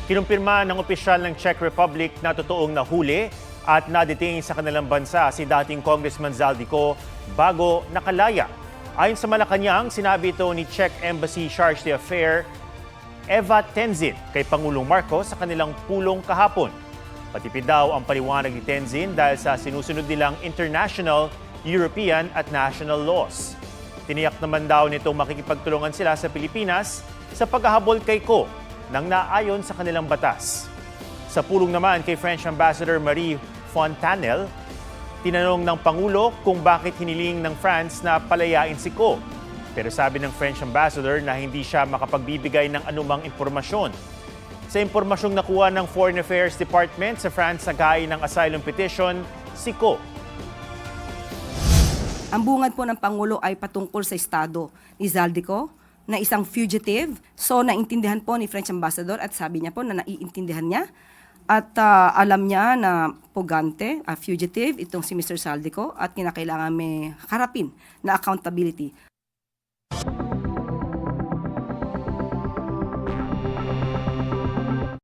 Kinumpirma ng opisyal ng Czech Republic na totoong nahuli at nadetain sa kanilang bansa si dating Congressman Zaldico bago nakalaya. Ayon sa Malacanang, sinabi ito ni Czech Embassy Charge d'Affaires Eva Tenzin kay Pangulong Marcos sa kanilang pulong kahapon. Patipid daw ang paliwanag ni Tenzin dahil sa sinusunod nilang international, European at national laws. Tiniyak naman daw nito makikipagtulungan sila sa Pilipinas sa paghahabol kay Ko nang naayon sa kanilang batas. Sa pulong naman kay French Ambassador Marie Fontanelle, tinanong ng Pangulo kung bakit hiniling ng France na palayain si Ko. Pero sabi ng French Ambassador na hindi siya makapagbibigay ng anumang impormasyon. Sa impormasyong nakuha ng Foreign Affairs Department sa France sa gaya ng asylum petition, si Ko. Ang bungad po ng Pangulo ay patungkol sa estado ni Zaldico na isang fugitive. So naintindihan po ni French Ambassador at sabi niya po na naiintindihan niya at alam niya na pugante, fugitive, itong si Mr. Zaldico at kinakailangan may harapin na accountability.